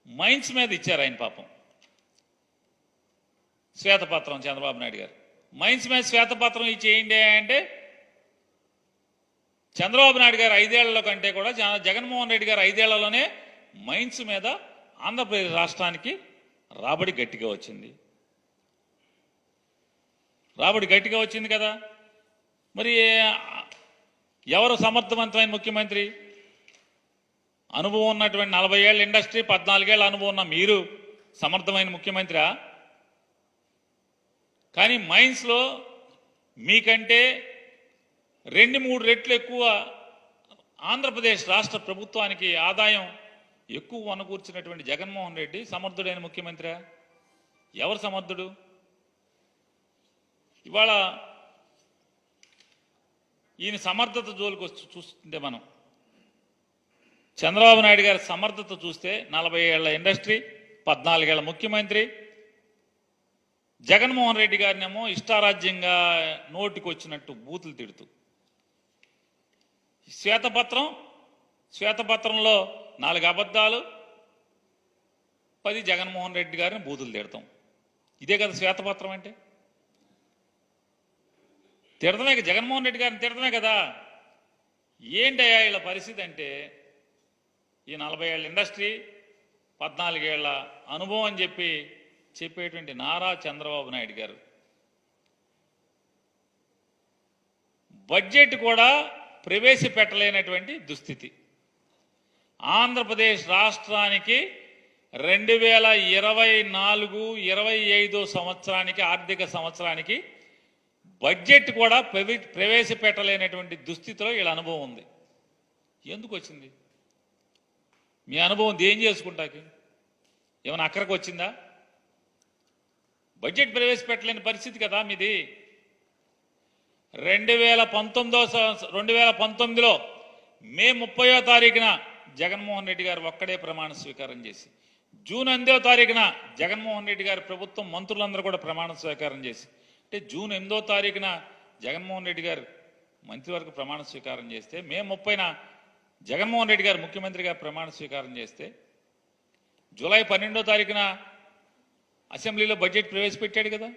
Mines మీద ఇచ్చారు ఆయన పాపం శ్వేతపత్రం. చంద్రబాబు నాయుడు గారు మైన్స్ మీద శ్వేతపత్రం ఇచ్చేయండి అంటే చంద్రబాబు నాయుడు గారు 5 ఏళ్లలో కంటే కూడా జగన్మోహన్ రెడ్డి గారు 5 ఏళ్లలోనే మైన్స్ మీద ఆంధ్రప్రదేశ్ రాష్ట్రానికి రాబడి గట్టిగా వచ్చింది. రాబడి గట్టిగా వచ్చింది కదా. మరి ఎవరు సమర్థవంతమైన ముఖ్యమంత్రి? అనుభవం ఉన్నటువంటి 40 ఏళ్ళ ఇండస్ట్రీ, 14 ఏళ్ళ అనుభవం ఉన్న మీరు సమర్థమైన ముఖ్యమంత్రి? కానీ మైన్స్లో మీకంటే 2-3 రెట్లు ఎక్కువ ఆంధ్రప్రదేశ్ రాష్ట్ర ప్రభుత్వానికి ఆదాయం ఎక్కువ వనకూర్చినటువంటి జగన్మోహన్ రెడ్డి సమర్థుడైన ముఖ్యమంత్రి? ఎవరు సమర్థుడు? ఇవాళ ఈయన సమర్థత జోలికి వచ్చి చూస్తుంటే మనం చంద్రబాబు నాయుడు గారి సమర్థత చూస్తే 40 ఏళ్ల ఇండస్ట్రీ, 14 ఏళ్ల ముఖ్యమంత్రి, జగన్మోహన్ రెడ్డి గారినేమో ఇష్టారాజ్యంగా నోటికి వచ్చినట్టు బూతులు తిడుతూ శ్వేతపత్రంలో 4 అబద్ధాలు, 10 జగన్మోహన్ రెడ్డి గారిని బూతులు తిడతాం. ఇదే కదా శ్వేతపత్రం అంటే? తిడతమే, జగన్మోహన్ రెడ్డి గారిని తిడతమే కదా. ఏంటయ్యా వీళ్ళ పరిస్థితి అంటే, ఈ 40 ఏళ్ళ ఇండస్ట్రీ, 14 ఏళ్ల అనుభవం అని చెప్పేటువంటి నారా చంద్రబాబు నాయుడు గారు బడ్జెట్ కూడా ప్రవేశపెట్టలేనటువంటి దుస్థితి. ఆంధ్రప్రదేశ్ రాష్ట్రానికి 2024-25 సంవత్సరానికి, ఆర్థిక సంవత్సరానికి బడ్జెట్ కూడా ప్రవేశపెట్టలేనటువంటి దుస్థితిలో వీళ్ళ అనుభవం ఉంది. ఎందుకు వచ్చింది? మీ అనుభవం దేం చేసుకుంటాకి? ఏమైనా అక్కడికి వచ్చిందా? బడ్జెట్ ప్రవేశపెట్టలేని పరిస్థితి కదా మీది. 2019లో మే 30వ తారీఖున జగన్మోహన్ రెడ్డి గారు ఒక్కడే ప్రమాణ స్వీకారం చేసి, జూన్ 8వ తారీఖున జగన్మోహన్ రెడ్డి గారి ప్రభుత్వం మంత్రులందరూ కూడా ప్రమాణ స్వీకారం చేసి, అంటే జూన్ 8వ తారీఖున జగన్మోహన్ రెడ్డి గారు మంత్రివర్గ ప్రమాణ స్వీకారం చేస్తే, మే 30న జగన్మోహన్ రెడ్డి గారు ముఖ్యమంత్రిగా ప్రమాణ స్వీకారం చేస్తే, జూలై 12వ తారీఖున అసెంబ్లీలో బడ్జెట్ ప్రవేశపెట్టాడు కదా.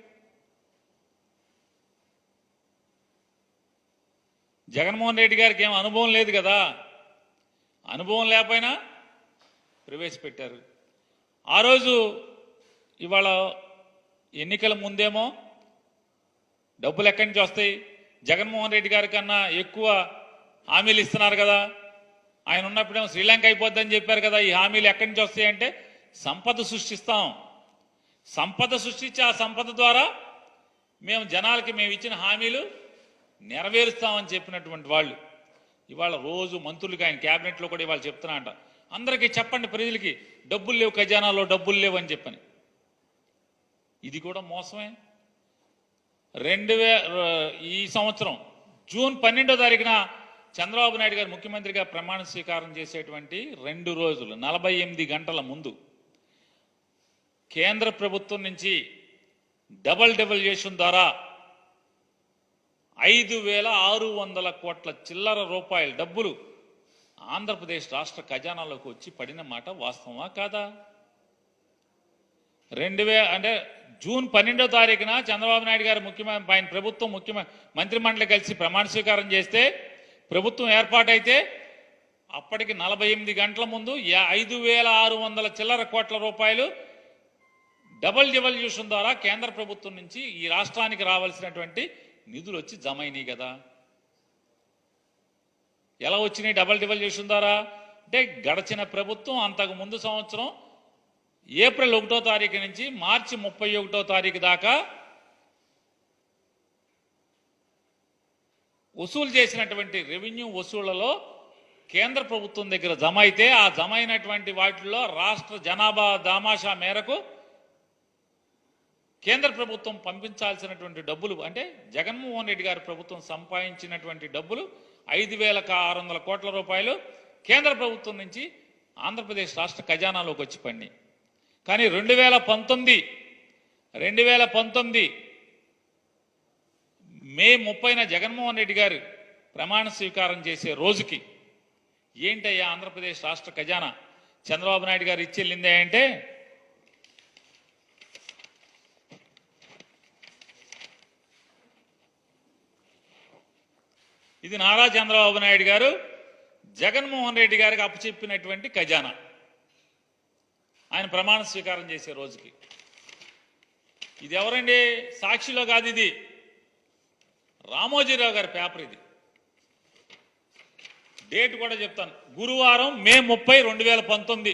జగన్మోహన్ రెడ్డి గారికి ఏం అనుభవం లేదు కదా. అనుభవం లేకపోయినా ప్రవేశపెట్టారు. ఆ రోజు ఇవాళ ఎన్నికల ముందేమో డబ్బులు ఎక్కడి నుంచి వస్తాయి, జగన్మోహన్ రెడ్డి గారి కన్నా ఎక్కువ హామీలు ఇస్తున్నారు కదా, ఆయన ఉన్నప్పుడేమో శ్రీలంక అయిపోద్దని చెప్పారు కదా, ఈ హామీలు ఎక్కడి నుంచి వస్తాయి అంటే సంపద సృష్టిస్తాం, సంపద సృష్టించి ఆ సంపద ద్వారా మేము జనాలకి మేము ఇచ్చిన హామీలు నెరవేరుస్తామని చెప్పినటువంటి వాళ్ళు ఇవాళ రోజు మంత్రులకి, ఆయన క్యాబినెట్లో కూడా ఇవాళ చెప్తున్నా అంట, అందరికీ చెప్పండి ప్రజలకి డబ్బులు లేవు, ఖజానాలో డబ్బులు లేవు అని చెప్పని. ఇది కూడా మోసమే. ఈ సంవత్సరం జూన్ 12వ తారీఖున చంద్రబాబు నాయుడు గారు ముఖ్యమంత్రిగా ప్రమాణ స్వీకారం చేసేటువంటి 2 రోజులు 48 గంటల ముందు కేంద్ర ప్రభుత్వం నుంచి డబల్ డెవల్యూషన్ ద్వారా 5,600 కోట్ల చిల్లర రూపాయల డబ్బులు ఆంధ్రప్రదేశ్ రాష్ట్ర ఖజానాలోకి వచ్చి పడిన మాట వాస్తవమా కాదా? అంటే జూన్ 12వ తారీఖున చంద్రబాబు నాయుడు గారు ఆయన ప్రభుత్వం మంత్రిమండలి కలిసి ప్రమాణ స్వీకారం చేస్తే, ప్రభుత్వం ఏర్పాటైతే అప్పటికి 48 గంటల ముందు 5,600 చిల్లర కోట్ల రూపాయలు డబల్ డెవల్యూషన్ ద్వారా కేంద్ర ప్రభుత్వం నుంచి ఈ రాష్ట్రానికి రావాల్సినటువంటి నిధులు వచ్చి జమ అయినాయి కదా. ఎలా వచ్చినాయి డబల్ డెవల్యూషన్ ద్వారా అంటే, గడచిన ప్రభుత్వం అంతకు ముందు సంవత్సరం ఏప్రిల్ 1వ తారీఖు నుంచి మార్చి 31వ తారీఖు దాకా వసూలు చేసినటువంటి రెవెన్యూ వసూళ్లలో కేంద్ర ప్రభుత్వం దగ్గర జమ అయితే, ఆ జమ అయినటువంటి వాటిల్లో రాష్ట్ర జనాభా దామాషా మేరకు కేంద్ర ప్రభుత్వం పంపించాల్సినటువంటి డబ్బులు, అంటే జగన్మోహన్ రెడ్డి గారి ప్రభుత్వం సంపాదించినటువంటి డబ్బులు 5,600 కోట్ల రూపాయలు కేంద్ర ప్రభుత్వం నుంచి ఆంధ్రప్రదేశ్ రాష్ట్ర ఖజానాలోకి వచ్చి పడినాయి. కానీ 2019 మే 30న జగన్మోహన్ రెడ్డి గారు ప్రమాణ స్వీకారం చేసే రోజుకి ఏంటయ్యా ఆంధ్రప్రదేశ్ రాష్ట్ర ఖజానా చంద్రబాబు నాయుడు గారు ఇచ్చెళ్ళిందే అంటే ఇది నారా చంద్రబాబు నాయుడు గారు జగన్మోహన్ రెడ్డి గారికి అప్పచెప్పినటువంటి ఖజానా. ఆయన ప్రమాణ స్వీకారం చేసే రోజుకి ఇది ఎవరండి? సాక్షిలో కాదు, ఇది రామోజీరావు గారి పేపర్. ఇది డేట్ కూడా చెప్తాను. గురువారం మే 30, 2019.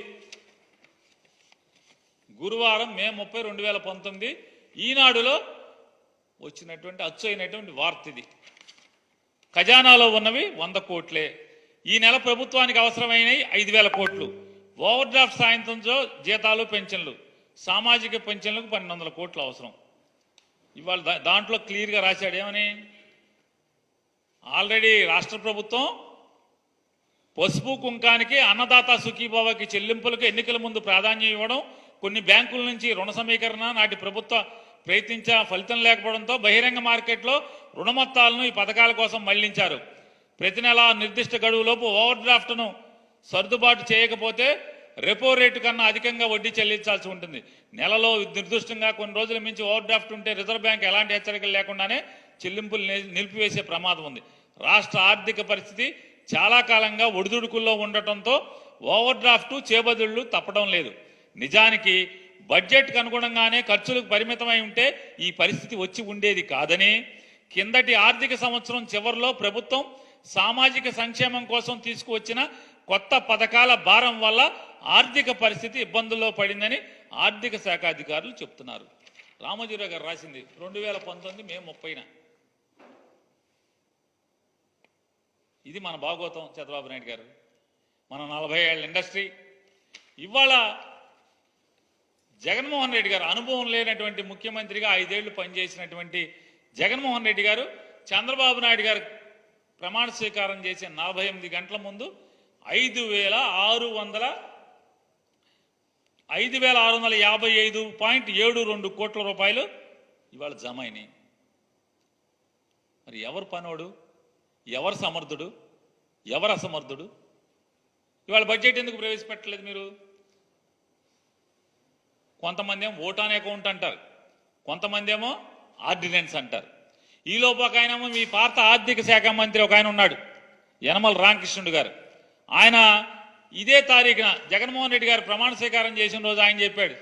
గురువారం మే 30, 2019 ఈనాడులో వచ్చినటువంటి అచ్చు అయినటువంటి వార్త ఇది. ఖజానాలో ఉన్నవి 100 కోట్లే. ఈ నెల ప్రభుత్వానికి అవసరమైనవి 5,000 కోట్లు. ఓవర్ డ్రాఫ్ట్ సాయంత్రంతో జీతాలు, పెన్షన్లు, సామాజిక పెన్షన్లకు 1,200 కోట్లు అవసరం. ఇవాళ దాంట్లో క్లియర్గా రాశాడు ఏమని? ఆల్రెడీ రాష్ట్ర ప్రభుత్వం పసుపు కుంకానికి, అన్నదాత సుఖీభావకి చెల్లింపులకు ఎన్నికల ముందు ప్రాధాన్యం ఇవ్వడం, కొన్ని బ్యాంకుల నుంచి రుణ సమీకరణ నాటి ప్రభుత్వ ప్రయత్నించా ఫలితం లేకపోవడంతో బహిరంగ మార్కెట్లో రుణ మొత్తాలను ఈ పథకాల కోసం మళ్లించారు. ప్రతి నెల నిర్దిష్ట గడువులోపు ఓవర్ డ్రాఫ్ట్ను సర్దుబాటు చేయకపోతే రెపో రేటు కన్నా అధికంగా వడ్డీ చెల్లించాల్సి ఉంటుంది. నెలలో నిర్దిష్టంగా కొన్ని రోజుల మించి ఓవర్ డ్రాఫ్ట్ ఉంటే రిజర్వ్ బ్యాంక్ ఎలాంటి హెచ్చరికలు లేకుండానే చెల్లింపులు నిలిపివేసే ప్రమాదం ఉంది. రాష్ట్ర ఆర్థిక పరిస్థితి చాలా కాలంగా ఒడిదుడుకుల్లో ఉండటంతో ఓవర్ డ్రాఫ్ట్ చేబదుళ్లు తప్పడం లేదు. నిజానికి బడ్జెట్కు అనుగుణంగానే ఖర్చులకు పరిమితమై ఉంటే ఈ పరిస్థితి వచ్చి ఉండేది కాదని, కిందటి ఆర్థిక సంవత్సరం చివరిలో ప్రభుత్వం సామాజిక సంక్షేమం కోసం తీసుకువచ్చిన కొత్త పథకాల భారం వల్ల ఆర్థిక పరిస్థితి ఇబ్బందుల్లో పడిందని ఆర్థిక శాఖ అధికారులు చెప్తున్నారు. రామోజీరావు గారు రాసింది 2019 మే 30న. ఇది మన భాగోతం చంద్రబాబు నాయుడు గారు. మన 40 ఏళ్ల ఇండస్ట్రీ. ఇవాళ జగన్మోహన్ రెడ్డి గారు, అనుభవం లేనటువంటి ముఖ్యమంత్రిగా 5 ఏళ్లు పనిచేసినటువంటి జగన్మోహన్ రెడ్డి గారు చంద్రబాబు నాయుడు గారు ప్రమాణ స్వీకారం చేసే 48 గంటల ముందు 5,655.72 కోట్ల రూపాయలు ఇవాళ జమ అయినాయి. మరి ఎవరు పనోడు, ఎవరు సమర్థుడు, ఎవరు అసమర్థుడు? ఇవాళ బడ్జెట్ ఎందుకు ప్రవేశపెట్టలేదు మీరు? కొంతమంది ఏమో ఓటాన్ అకౌంట్ అంటారు, కొంతమంది ఏమో ఆర్డినెన్స్ అంటారు. ఈలోపు ఒక ఆయనేమో మీ పాత ఆర్థిక శాఖ మంత్రి ఒక ఆయన ఉన్నాడు, యనమల రామకృష్ణుడు గారు. ఆయన ఇదే తారీఖున జగన్మోహన్ రెడ్డి గారు ప్రమాణ స్వీకారం చేసిన రోజు ఆయన చెప్పాడు,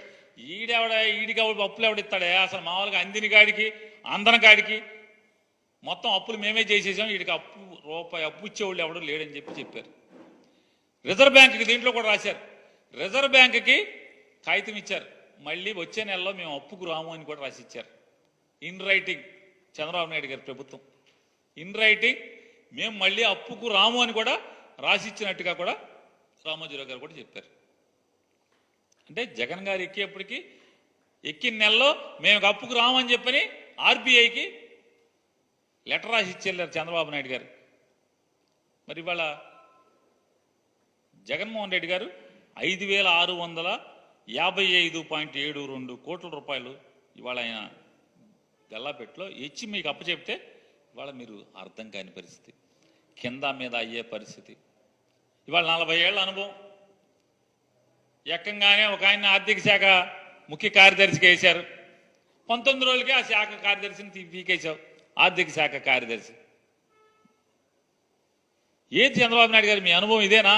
ఈడికి అప్పులు ఎవడిస్తాడే, అసలు మామూలుగా అందిన కాడికి అందన కాడికి మొత్తం అప్పులు మేమే చేసేసాం, వీడికి రూపాయి అప్పు ఇచ్చేవాళ్ళు ఎవడో లేడని చెప్పారు. రిజర్వ్ బ్యాంకుకి దీంట్లో కూడా రాశారు. రిజర్వ్ బ్యాంకుకి కాగితం ఇచ్చారు, మళ్ళీ వచ్చే నెలలో మేము అప్పుకు రాము అని కూడా రాసిచ్చారు. ఇన్ రైటింగ్ చంద్రబాబు నాయుడు గారి ప్రభుత్వం ఇన్ రైటింగ్ మేము మళ్ళీ అప్పుకు రాము అని కూడా రాసిచ్చినట్టుగా కూడా రామోజీరావు గారు కూడా చెప్పారు. అంటే జగన్ గారు ఎక్కేప్పటికీ ఎక్కిన నెలలో మేము అప్పుకు రామని చెప్పని ఆర్బీఐకి లెటర్ రాసి ఇచ్చేళ్ళారు చంద్రబాబు నాయుడు గారు. మరి ఇవాళ జగన్మోహన్ రెడ్డి గారు 5,655.72 కోట్ల రూపాయలు ఇవాళ ఆయన గల్లాపెట్లో ఇచ్చి మీకు అప్పచెప్తే ఇవాళ మీరు అర్థం కాని పరిస్థితి, కింద మీద అయ్యే పరిస్థితి. ఇవాళ 40 ఏళ్ల అనుభవం. ఎక్కంగానే ఒక ఆయన ఆర్థిక శాఖ ముఖ్య కార్యదర్శికి వేశారు. 19 రోజులకే ఆ శాఖ కార్యదర్శిని పీకేశావు, ఆర్థిక శాఖ కార్యదర్శి. ఏది చంద్రబాబు నాయుడు గారు మీ అనుభవం ఇదేనా?